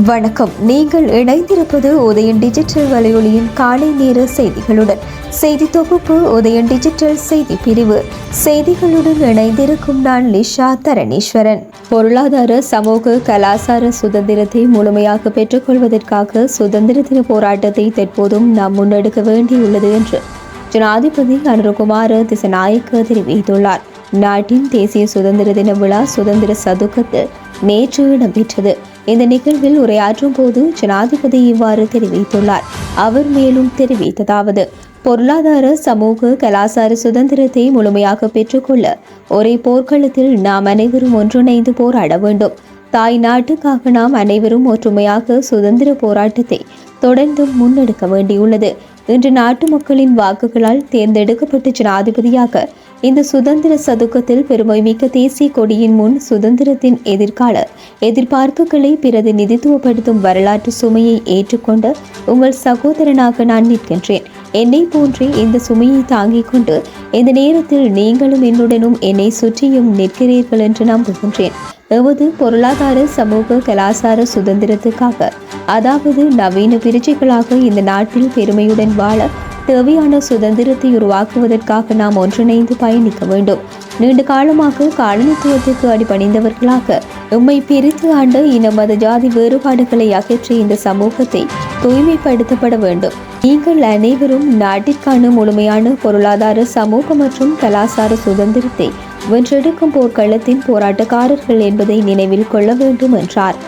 வணக்கம். நீங்கள் இணைந்திருப்பது உதயன் டிஜிட்டல் வலையொலியின் காலை நேர செய்திகளுடன். செய்தி தொகுப்பு உதயன் டிஜிட்டல் செய்தி பிரிவு. செய்திகளுடன் இணைந்திருக்கும் நான் லிஷா தரணீஸ்வரன். பொருளாதார, சமூக, கலாசார சுதந்திரத்தை முழுமையாக பெற்றுக்கொள்வதற்காக சுதந்திர தின போராட்டத்தை தற்போதும் நாம் முன்னெடுக்க வேண்டியுள்ளது என்று ஜனாதிபதி அனுரகுமார திசநாயக்க தெரிவித்துள்ளார். நாட்டின் தேசிய சுதந்திர தின விழா சுதந்திர சதுக்கத்தில் நேற்று இடம்பெற்றது. இந்த நிகழ்வில் உரையாற்றும் போது ஜனாதிபதி இவ்வாறு தெரிவித்துள்ளார். அவர் மேலும் தெரிவித்ததாவது: பொருளாதார, சமூக, கலாசார சுதந்திரத்தை முழுமையாக பெற்றுக்கொள்ள ஒரே போர்க்களத்தில் நாம் அனைவரும் ஒன்றிணைந்து போராட வேண்டும். தாய் நாட்டுக்காக நாம் அனைவரும் ஒற்றுமையாக சுதந்திர போராட்டத்தை தொடர்ந்து முன்னெடுக்க வேண்டியுள்ளது. இன்று நாட்டு மக்களின் வாக்குகளால் தேர்ந்தெடுக்கப்பட்ட ஜனாதிபதியாக இந்த சுதந்திர சதுக்கத்தில் பெருமைமிக்க தேசிய கொடியின் முன் சுதந்திரத்தின் எதிர்கால எதிர்பார்ப்புகளை பிரதிநிதித்துவப்படுத்தும் வரலாற்று சுமையை ஏற்றுக்கொண்ட உங்கள் சகோதரனாக நான் நிற்கின்றேன். என்னை போன்றே இந்த சுமையை தாங்கிக் கொண்டு இந்த நேரத்தில் நீங்களும் என்னுடனும் என்னை சுற்றியும் நிற்கிறீர்கள் என்று நம்புகின்றேன். எமது பொருளாதார, சமூக, கலாசார சுதந்திரத்துக்காக, அதாவது நவீன பிரஜைகளாக இந்த நாட்டில் பெருமையுடன் வாழ தேவையான சுதந்திரத்தை உருவாக்குவதற்காக நாம் ஒன்றிணைந்து பயணிக்க வேண்டும். நீண்ட காலமாக காலனித்துவத்துக்கு அடிபணிந்தவர்களாக எம்மை பிரித்து ஆண்ட இன, மத, ஜாதி வேறுபாடுகளை அகற்றி இந்த சமூகத்தை தூய்மைப்படுத்தப்பட வேண்டும். நீங்கள் அனைவரும் நாட்டிற்கான முழுமையான பொருளாதார, சமூக மற்றும் கலாசார சுதந்திரத்தை வென்றெடுக்கும் போர்க்களத்தின் போராட்டக்காரர்கள் என்பதை நினைவில் கொள்ள வேண்டும் என்றார்.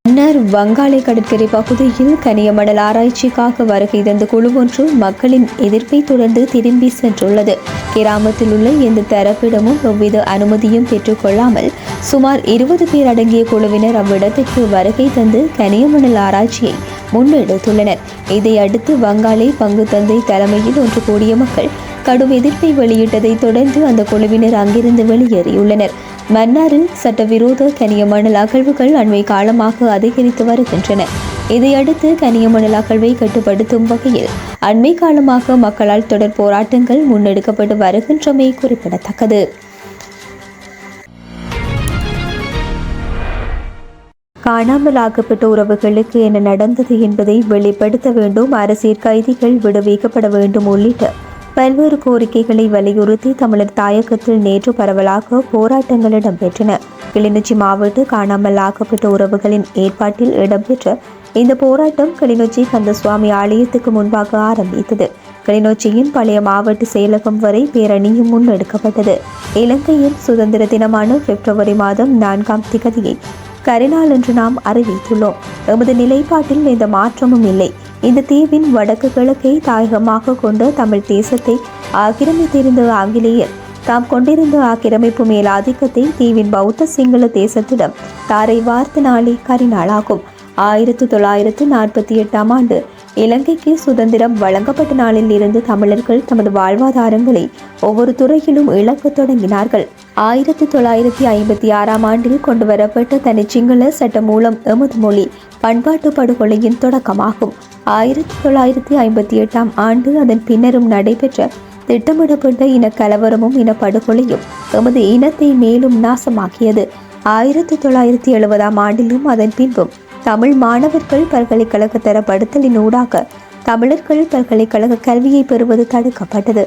மன்னார் வங்காளை கடற்கரை பகுதியில் கனிய மணல் ஆராய்ச்சிக்காக வருகை தந்த குழு ஒன்று மக்களின் எதிர்ப்பை தொடர்ந்து திரும்பி சென்றுள்ளது. கிராமத்தில் உள்ள எந்த தரப்பிடமும் எவ்வித அனுமதியும் பெற்றுக்கொள்ளாமல் சுமார் 20 பேர் அடங்கிய குழுவினர் அவ்விடத்திற்கு வருகை தந்து கனிய மணல் ஆராய்ச்சியை முன்னெடுத்துள்ளனர். இதையடுத்து வங்காளை பங்கு தந்தை தலைமையில் ஒன்று கூடிய மக்கள் கடும் எதிர்ப்பை வெளியிட்டதை தொடர்ந்து அந்த குழுவினர் அங்கிருந்து வெளியேறியுள்ளனர். மன்னாரில் சட்டவிரோத கனிய மணல் அகழ்வுகள் அண்மை காலமாக அதிகரித்து வருகின்றன. இதையடுத்து கனிய மணல் அகழ்வை கட்டுப்படுத்தும் வகையில் அண்மை காலமாக மக்களால் தொடர் போராட்டங்கள் முன்னெடுக்கப்பட்டு வருகின்றமை குறிப்பிடத்தக்கது. காணாமல் ஆக்கப்பட்ட உறவுகளுக்கு என்ன நடந்தது என்பதை வெளிப்படுத்த வேண்டும், அரசியல் கைதிகள் விடுவிக்கப்பட வேண்டும் உள்ளிட்ட பல்வேறு கோரிக்கைகளை வலியுறுத்தி தமிழர் தாயகத்தில் நேற்று பரவலாக போராட்டங்கள் இடம்பெற்றன. கிளிநொச்சி மாவட்ட காணாமல் ஆக்கப்பட்ட உறவுகளின் ஏற்பாட்டில் இடம்பெற்ற இந்த போராட்டம் கிளிநொச்சி கந்தசுவாமி ஆலயத்துக்கு முன்பாக ஆரம்பித்தது. கிளிநொச்சியின் பழைய மாவட்ட செயலகம் வரை பேரணியும் முன்னெடுக்கப்பட்டது. இலங்கையின் சுதந்திர தினமான பிப்ரவரி மாதம் 4ஆம் திகதியை கரிநாள் என்று நாம் அறிவித்துள்ளோம். எமது நிலைப்பாட்டில் எந்த மாற்றமும் இல்லை. இந்த தீவின் வடக்கு கிழக்கை தாயகமாக கொண்ட தமிழ் தேசத்தை ஆக்கிரமித்திருந்த ஆங்கிலேயர் தாம் கொண்டிருந்த ஆக்கிரமிப்பு மேலாதிக்கத்தை தீவின் பௌத்த சிங்கள தேசத்திடம் தாரை வார்த்த நாளே கரிநாளாகும். 1948ஆம் ஆண்டு இலங்கைக்கு சுதந்திரம் வழங்கப்பட்ட நாளில் இருந்து தமிழர்கள் தமது வாழ்வாதாரங்களை ஒவ்வொரு துறையிலும் இழக்கத் தொடங்கினார்கள். 1956ஆம் ஆண்டில் கொண்டுவரப்பட்ட தனிச்சிங்கள சட்டம் மூலம் எமது மொழி பண்பாட்டு படுகொலையின் தொடக்கமாகும். 1958ஆம் ஆண்டு அதன் பின்னரும் நடைபெற்ற திட்டமிடப்பட்ட இனக்கலவரமும் இனப்படுகொலையும் எமது இனத்தை மேலும் நாசமாக்கியது. 1970ஆம் ஆண்டிலும் அதன் பின்பும் தமிழ் மாணவர்கள் பல்கலைக்கழக தரப்படுத்தலின் ஊடாக தமிழர்கள் பல்கலைக்கழக கல்வியை பெறுவது தடுக்கப்பட்டது.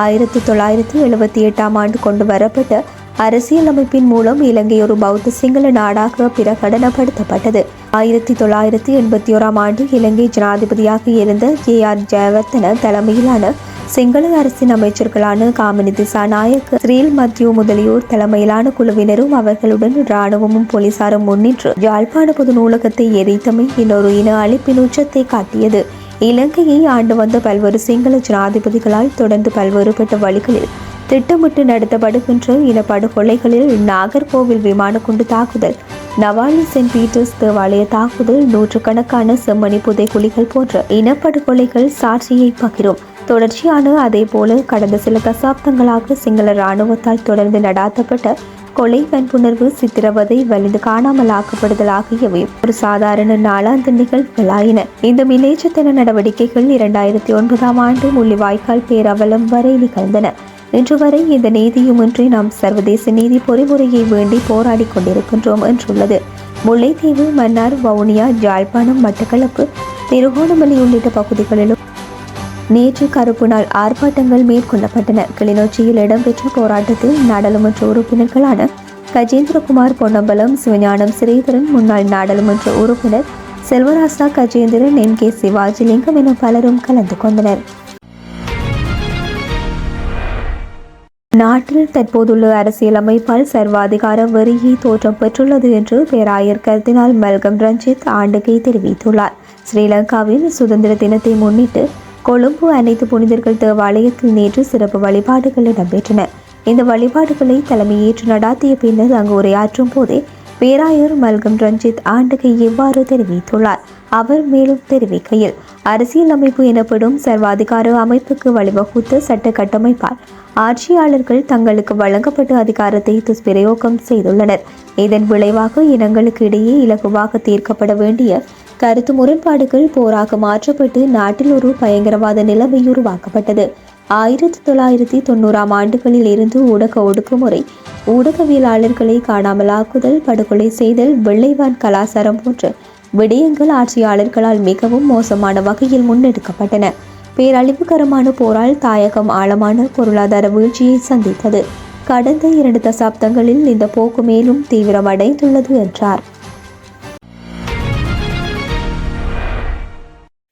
1978ஆம் ஆண்டு கொண்டு வரப்பட்ட அரசியலமைப்பின் மூலம் இலங்கை ஒரு பௌத்த சிங்கள நாடாக பிரகடனப்படுத்தப்பட்டது. 1981ஆம் ஆண்டு இலங்கை ஜனாதிபதியாக இருந்த ஜே.ஆர். ஜெயவர்தன தலைமையிலான சிங்கள அரசின் அமைச்சர்களான காமினி திசாநாயக்க, ஸ்ரீல் மத்யூ முதலியோர் தலைமையிலான குழுவினரும் அவர்களுடன் இராணுவமும் போலீசாரும் முன்னின்று யாழ்ப்பாண பொது நூலகத்தை எரித்தமை இன்னொரு இன அழிப்பின் உச்சத்தை காட்டியது. இலங்கையை ஆண்டு வந்த பல்வேறு சிங்கள ஜனாதிபதிகளால் தொடர்ந்து பல்வேறுபட்ட வழிகளில் திட்டமிட்டு நடத்தப்படுகின்ற இனப்படுகொலைகளில் நாகர்கோவில் விமான குண்டு தாக்குதல், நவாலி சென்ட் பீட்டர்ஸ் தேவாலய தாக்குதல், நூற்றுக்கணக்கான செம்மணி புதைக்குழிகள் போன்ற இனப்படுகொலைகள் சாட்சியை பகிரும். தொடர்ச்சியான அதே போல கடந்த சில தசாப்தங்களாக சிங்கள இராணுவத்தால் தொடர்ந்து நடாத்தப்பட்ட கொலை, வன்புணர்வு, சித்திரவதை, வலிந்து காணாமல் ஆக்கப்படுதல் ஆகியவை ஒரு சாதாரண நாளாந்த நிகழ்வுகளாயின. இந்த மிலேச்சத்தன நடவடிக்கைகள் 2009ஆம் ஆண்டு முள்ளிவாய்க்கால் பேரவலம் வரை நிகழ்ந்தன. இன்று வரை இந்த நீதியுமின்றி நாம் சர்வதேச நீதி பொறிமுறையை வேண்டி போராடி கொண்டிருக்கின்றோம் என்றுள்ளது. முல்லைத்தீவு, மன்னார், வவுனியா, யாழ்ப்பாணம், மட்டக்களப்பு, திருகோணமலை உள்ளிட்ட பகுதிகளிலும் நேற்று கருப்பு நாள் ஆர்ப்பாட்டங்கள் மேற்கொள்ளப்பட்டன. கிளிநொச்சியில் இடம்பெற்ற போராட்டத்தில் நாடாளுமன்ற உறுப்பினர்களான கஜேந்திரகுமார் பொன்னம்பலம், சிவஞானம் ஸ்ரீதரன், முன்னாள் நாடாளுமன்ற உறுப்பினர் செல்வராசா கஜேந்திரன், என் கே சிவாஜிலிங்கம் என பலரும் கலந்து கொண்டனர். நாட்டில் தற்போதுள்ள அரசியலமைப்பால் சர்வாதிகார வெறியை தோற்றம் பெற்றுள்ளது என்று பேராயர் கர்தினால் மெல்கம் ரஞ்சித் ஆண்டகை தெரிவித்துள்ளார். ஸ்ரீலங்காவின் சுதந்திர தினத்தை முன்னிட்டு கொழும்பு அனைத்து புனிதர்கள் தேவாலயத்தில் நேற்று சிறப்பு வழிபாடுகள் இடம்பெற்றன. இந்த வழிபாடுகளை தலைமையேற்று நடாத்திய பின்னர் அங்கு உரையாற்றும் போதே பேராயர் மல்கம் ரஞ்சித் ஆண்டகை இவ்வாறு தெரிவித்துள்ளார். அவர் மேலும் தெரிவிக்கையில், அரசியல் அமைப்பு எனப்படும் சர்வாதிகார அமைப்புக்கு வழிவகுத்த சட்ட கட்டமைப்பால் ஆட்சியாளர்கள் தங்களுக்கு வழங்கப்பட்ட அதிகாரத்தை துஷ்பிரயோகம் செய்துள்ளனர். இதன் விளைவாக இனங்களுக்கு இடையே இலகுவாக தீர்க்கப்பட வேண்டிய கருத்து முரண்பாடுகள் போராக மாற்றப்பட்டு நாட்டில் ஒரு பயங்கரவாத நிலைமை உருவாக்கப்பட்டது. 1990 ஆண்டுகளில் இருந்து ஊடக ஒடுக்குமுறை, ஊடகவியலாளர்களை காணாமலாக்குதல், படுகொலை செய்தல், வெள்ளைவான் கலாச்சாரம் போன்ற விடயங்கள் ஆட்சியாளர்களால் மிகவும் மோசமான வகையில் முன்னெடுக்கப்பட்டன. பேரழிவுகரமான போரால் தாயகம் ஆழமான பொருளாதார வீழ்ச்சியை சந்தித்தது. கடந்த 2 தசாப்தங்களில் இந்த போக்கு மேலும் தீவிரமடைந்துள்ளது என்றார்.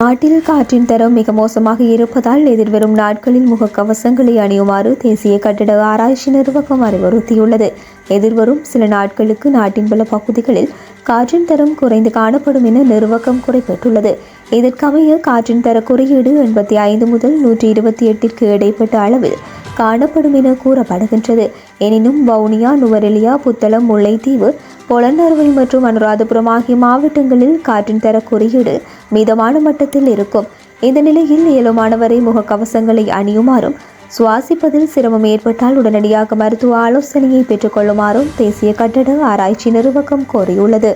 நாட்டில் காற்றின் தரம் மிக மோசமாக இருப்பதால் எதிர்வரும் நாட்களில் முகக்கவசங்களை அணியுமாறு தேசிய கட்டிட ஆராய்ச்சி நிறுவனம் அறிவுறுத்தியுள்ளது. எதிர்வரும் சில நாட்களுக்கு நாட்டின் பல பகுதிகளில் காற்றின் தரம் குறைந்து காணப்படும் என நிறுவனம் குறிப்பிட்டுள்ளது. இதற்கமைய காற்றின் தர குறியீடு 85 முதல் 128ற்கு இடைப்பட்ட அளவில் காணப்படும் என கூறப்படுகின்றது. எனினும் வவுனியா, நுவரெலியா, புத்தளம், முல்லைத்தீவு, பொலன்னறுவை மற்றும் அனுராதபுரம் ஆகிய மாவட்டங்களில் காற்றின் தர குறியீடு மிதமான மட்டத்தில் இருக்கும். இந்த நிலையில் இயலுமானவரை முகக்கவசங்களை அணியுமாறும், சுவாசிப்பதில் சிரமம் ஏற்பட்டால் உடனடியாக மருத்துவ ஆலோசனையை பெற்றுக்கொள்ளுமாறும் தேசிய கட்டட ஆராய்ச்சி நிறுவனம் கோரியுள்ளது.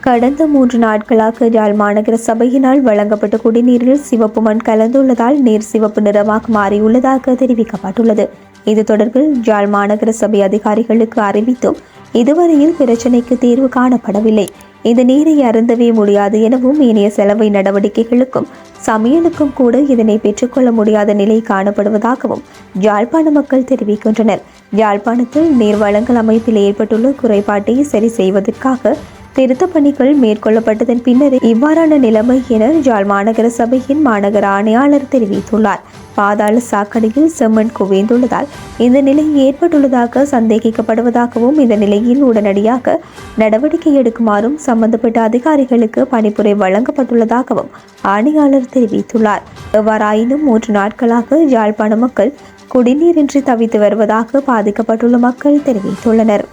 கடந்த 3 நாட்களாக யாழ் மாநகர சபையினால் வழங்கப்பட்ட குடிநீரில் சிவப்பு மண் கலந்துள்ளதால் நீர் சிவப்பு நிறமாக மாறியுள்ளதாக தெரிவிக்கப்பட்டுள்ளது. இது தொடர்பில் யாழ் மாநகர சபை அதிகாரிகளுக்கு அறிவித்தும் இதுவரையில் பிரச்சினைக்கு தீர்வு காணப்படவில்லை. இந்த நீரை அருந்தவே முடியாது எனவும் ஏனைய செலவை நடவடிக்கைகளுக்கும் சமையலுக்கும் கூட இதனை பெற்றுக்கொள்ள முடியாத நிலை காணப்படுவதாகவும் யாழ்ப்பாண மக்கள் தெரிவிக்கின்றனர். யாழ்ப்பாணத்தில் நீர் வழங்கல் அமைப்பில் ஏற்பட்டுள்ள குறைபாட்டை சரி செய்வதற்காக திருத்த பணிகள் மேற்கொள்ளப்பட்டதன் பின்னர் இவ்வாறான நிலைமை என யாழ் மாநகர சபையின் மாநகர ஆணையாளர் தெரிவித்துள்ளார். பாதாள சாக்கடையில் செம்மண் குவிந்துள்ளதால் இந்த நிலை ஏற்பட்டுள்ளதாக சந்தேகிக்கப்படுவதாகவும் இந்த நிலையில் உடனடியாக நடவடிக்கை எடுக்குமாறும் சம்பந்தப்பட்ட அதிகாரிகளுக்கு பணிப்புரை வழங்கப்பட்டுள்ளதாகவும் ஆணையாளர் தெரிவித்துள்ளார். எவ்வாறாயினும் 3 நாட்களாக யாழ்ப்பாண மக்கள் குடிநீரின்றி தவித்து வருவதாக பாதிக்கப்பட்டுள்ள மக்கள் தெரிவித்துள்ளனர்.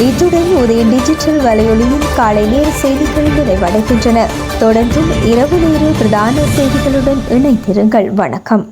இத்துடன் உதயன் டிஜிட்டல் வலையொலியின் காலை நேர செய்திகள் நிறைவடைகின்றன. தொடர்ந்தும் இரவு நேர பிரதான செய்திகளுடன் இணைந்திருங்கள். வணக்கம்.